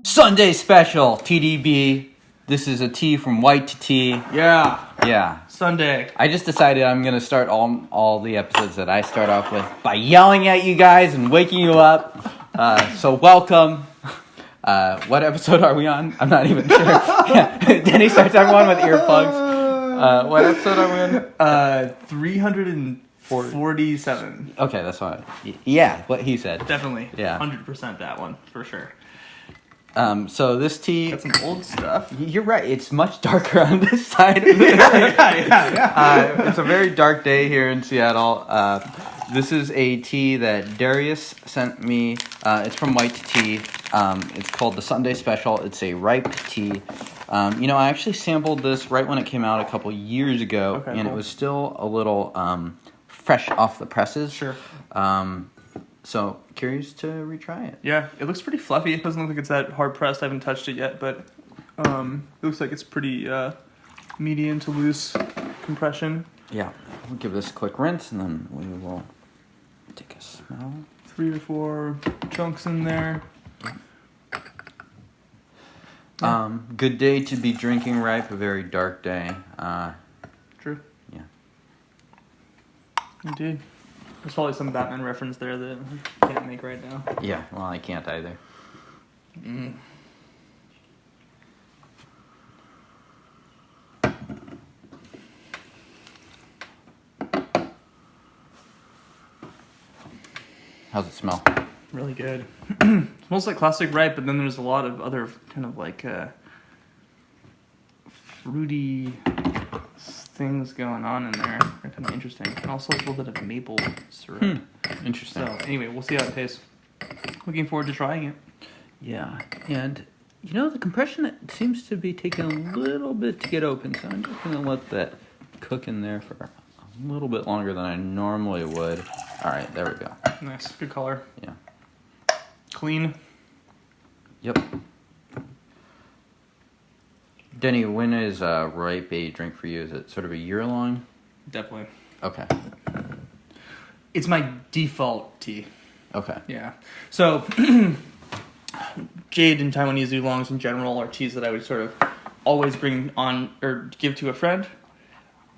Sunday special, TeaDB. This is a tea from White2Tea. Yeah. Sunday. I just decided I'm going to start all the episodes that I start off with by yelling at you guys and waking you up. So welcome. What episode are we on? I'm not even sure. Denny starts everyone with earplugs. What episode are we on? 347. Okay, that's fine. Yeah, what he said. Definitely. Yeah. 100% that one, for sure. So this tea... Got some old stuff. You're right. It's much darker on this side of the Yeah. It's a very dark day here in Seattle. This is a tea that Darius sent me. It's from White2Tea. It's called the Sunday Special. It's a ripe tea. I actually sampled this right when it came out a couple years ago, and It was still a little fresh off the presses. Sure. So, curious to retry it. Yeah, it looks pretty fluffy. It doesn't look like it's that hard pressed. I haven't touched it yet, but it looks like it's pretty medium to loose compression. Yeah, we'll give this a quick rinse, and then we will take a smell. 3 or 4 chunks in there. Good day to be drinking ripe, a very dark day. True. Yeah. Indeed. There's probably some Batman reference there that I can't make right now. Yeah, well, I can't either. Mm. How's it smell? Really good. It smells like classic ripe, but then there's a lot of other kind of like fruity things going on in there. They're kind of interesting. And also a little bit of maple syrup. Interesting. So anyway, we'll see how it tastes. Looking forward to trying it. Yeah, and the compression, it seems to be taking a little bit to get open, so I'm just going to let that cook in there for a little bit longer than I normally would. All right, there we go. Nice. Good color. Yeah. Clean. Yep. Denny, when is ripe a drink for you? Is it sort of a year long? Definitely. Okay. It's my default tea. Okay. Yeah. So, Jade and Taiwanese oolongs in general are teas that I would sort of always bring on or give to a friend.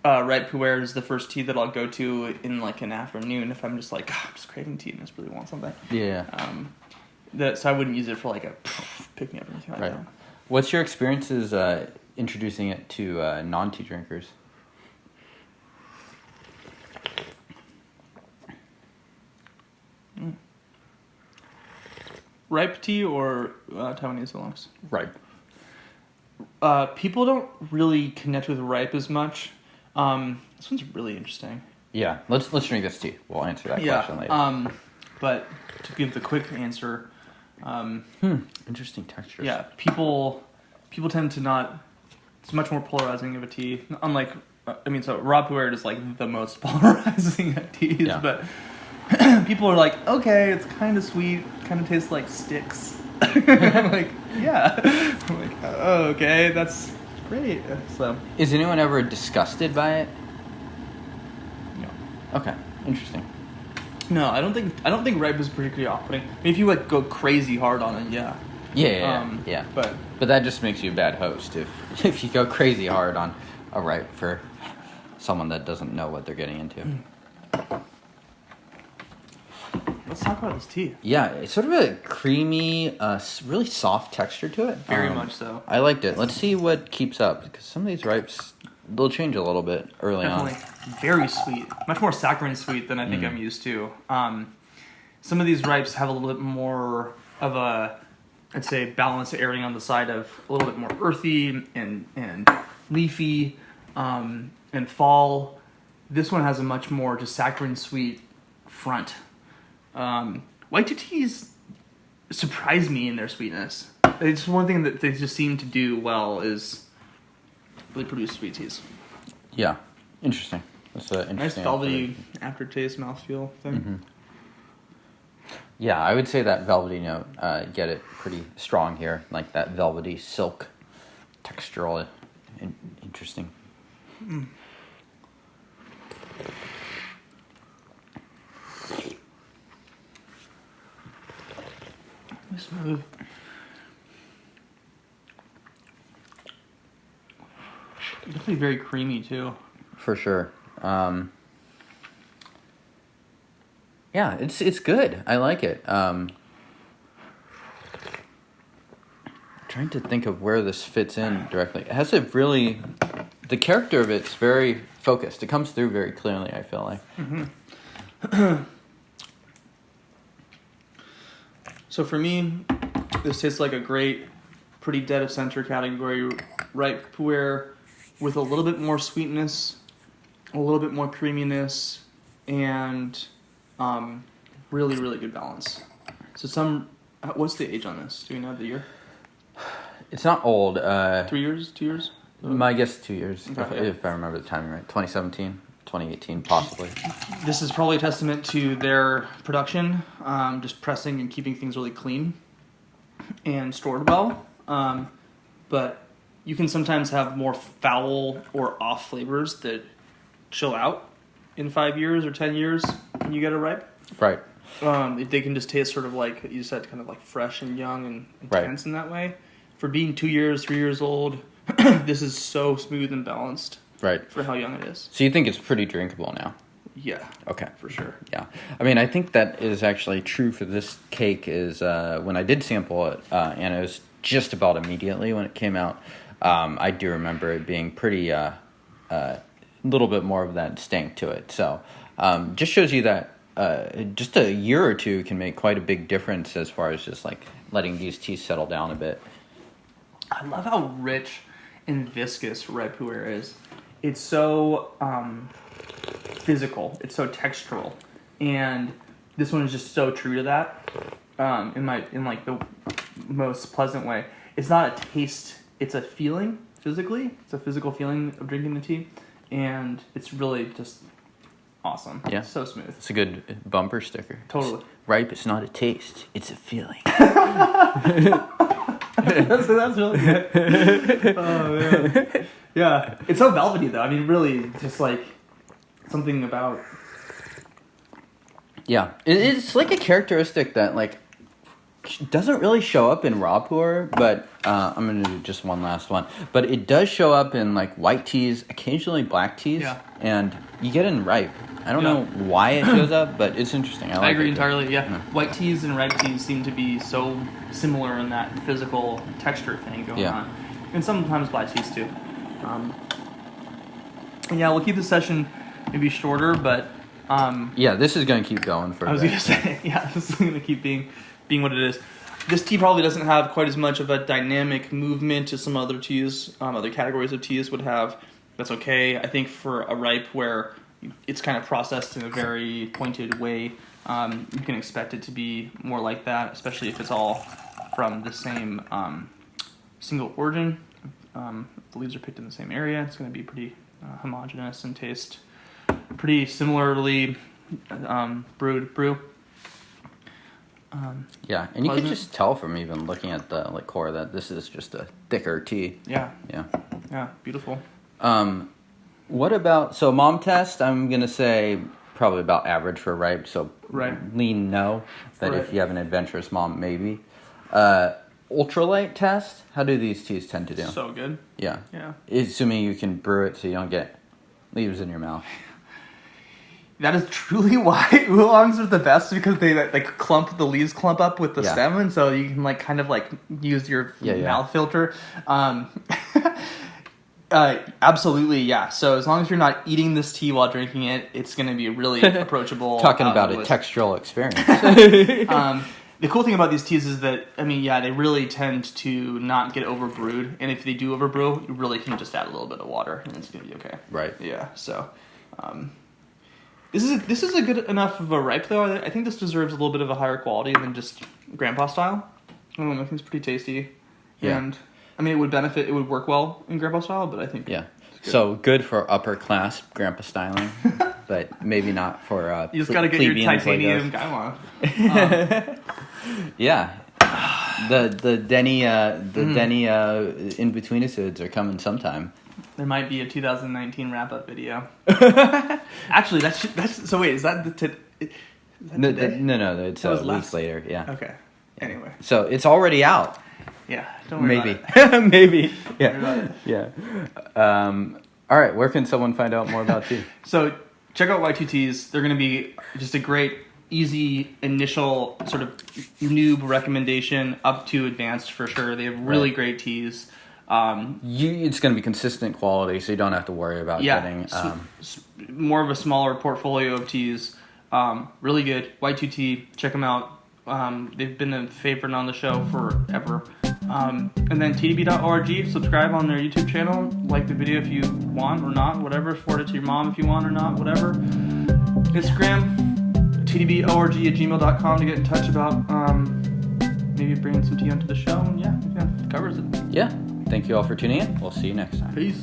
Ripe Pu'erh is the first tea that I'll go to in like an afternoon if I'm just like, I'm just craving tea and I just really want something. Yeah. So I wouldn't use it for like a pick me up or anything like Right. that. What's your experiences introducing it to non-tea drinkers? Ripe tea or Taiwanese oolongs? Ripe. People don't really connect with ripe as much. This one's really interesting. Yeah, let's drink this tea. We'll answer that question later. But to give the quick answer, Interesting texture. yeah, people tend to not. It's much more polarizing of a tea. Unlike, so raw Pu'erh is like the most polarizing of teas, Yeah. but people are like, okay, it's kind of sweet, kind of tastes like sticks. I'm like, yeah. I'm like, oh, okay, that's great. So, Is anyone ever disgusted by it? no. Okay, interesting. No, I don't think ripe is particularly off-putting. I mean, if you like go crazy hard on it, yeah. Yeah. But that just makes you a bad host if you go crazy hard on a ripe for someone that doesn't know what they're getting into. let's talk about this tea. Yeah, it's sort of a creamy, really soft texture to it. Very much so. I liked it. Let's see what keeps up, because some of these ripes, they'll change a little bit early Definitely. on. Very sweet. Much more saccharine sweet than I think I'm used to. Some of these ripes have a little bit more of a, I'd say, balance erring on the side of a little bit more earthy and leafy and fall. This one has a much more just saccharine sweet front. White2Teas surprise me in their sweetness. It's one thing that they just seem to do well is really produce sweet teas. Yeah, interesting. That's an interesting. Nice velvety aftertaste, mouthfeel thing. Mm-hmm. Yeah, I would say that velvety note, get it pretty strong here, like that velvety silk textural, interesting. Mm. Really smooth. Definitely very creamy too. For sure. Yeah, it's good. I like it. Trying to think of where this fits in directly. It has the character of it's very focused. It comes through very clearly, I feel like. Mm-hmm. So for me, this tastes like a great, pretty dead of center category ripe Pu'erh with a little bit more sweetness, a little bit more creaminess, and really, really good balance. So what's the age on this? Do we know the year? It's not old. 3 years? 2 years? My guess 2 years, Okay. if I remember the timing right. 2017, 2018, possibly. This is probably a testament to their production, just pressing and keeping things really clean and stored well. But you can sometimes have more foul or off flavors that chill out in 5 years or 10 years when you get it ripe. Right. They can just taste sort of like you said, kind of like fresh and young and intense Right. in that way. For being 2 years, 3 years old, this is so smooth and balanced. Right. For how young it is. So you think it's pretty drinkable now? Yeah. Okay. For sure. Yeah. I mean, I think that is actually true for this cake is when I did sample it, and it was just about immediately when it came out, I do remember it being pretty, little bit more of that stank to it. So just shows you that just a year or two can make quite a big difference as far as just like letting these teas settle down a bit. I love how rich and viscous red Pu'erh is. It's so physical. It's so textural, and this one is just so true to that. In like the most pleasant way. It's not a taste. It's a feeling physically. It's a physical feeling of drinking the tea, and it's really just awesome. Yeah. It's so smooth. It's a good bumper sticker. Totally. It's ripe. It's not a taste. It's a feeling. that's really good. Oh man. Yeah, it's so velvety though. I mean, really, just like something about. Yeah, it's like a characteristic that like doesn't really show up in raw pu'erh, but I'm gonna do just one last one. But it does show up in like white teas, occasionally black teas, Yeah. and you get it in ripe. I don't know why it shows up, but it's interesting. I agree it. entirely. Yeah. Yeah. White teas and red teas seem to be so similar in that physical texture thing going on, and sometimes black teas too. And yeah, we'll keep the session maybe shorter, but Yeah, this is gonna keep going for. I was a bit. gonna say, yeah, this is gonna keep being what it is. This tea probably doesn't have quite as much of a dynamic movement as some other teas, other categories of teas would have. That's okay. I think for a ripe where it's kind of processed in a very pointed way, you can expect it to be more like that, especially if it's all from the same single origin. The leaves are picked in the same area. It's going to be pretty homogeneous and taste pretty similarly brew. Yeah, and you Pleasant. can just tell from even looking at the liqueur that this is just a thicker tea. Yeah, Yeah. beautiful. What about, so mom test, I'm going to say probably about average for ripe, so Right. lean no, that Right. if you have an adventurous mom, maybe. Ultralight test, how do these teas tend to do? So good. Yeah. Yeah. Assuming you can brew it so you don't get leaves in your mouth. That is truly why oolongs are the best, because they like the leaves clump up with the Yeah. stem, and so you can like kind of like use your mouth filter. Absolutely, yeah. So as long as you're not eating this tea while drinking it, it's going to be really approachable. Talking about a with- textural experience. The cool thing about these teas is that, I mean, yeah, they really tend to not get overbrewed, and if they do overbrew, you really can just add a little bit of water, and it's going to be okay. Right. Yeah. So, this is a good enough of a ripe though. I think this deserves a little bit of a higher quality than just grandpa style. I think it's pretty tasty, Yeah. and I mean, it would work well in grandpa style, but I think Yeah. it's good. So good for upper class grandpa styling, but maybe not for You just got to get your plebeians like titanium us. gaiwan. Yeah. The Denny Denny in between episodes are coming sometime. There might be a 2019 wrap up video. Actually, that's so. Wait, is that the? Is that No, today? no, it's That was a week last- later. Yeah. Okay. Anyway. So it's already out. Yeah, don't worry Maybe. about it. Maybe. Don't worry about Yeah. Yeah. All right. Where can someone find out more about tea? So check out White2Teas. They're going to be just a great, easy initial sort of noob recommendation up to advanced for sure. They have really great teas. It's going to be consistent quality, so you don't have to worry about getting more of a smaller portfolio of teas. Really good. White2Tea. Check them out. They've been a favorite on the show forever. And then TeaDB.org. Subscribe on their YouTube channel. Like the video if you want or not. Whatever. Forward it to your mom if you want or not. Whatever. Instagram. TeaDB.org@gmail.com to get in touch about maybe bringing some tea onto the show. And yeah, covers it. Yeah. Thank you all for tuning in. We'll see you next time. Peace.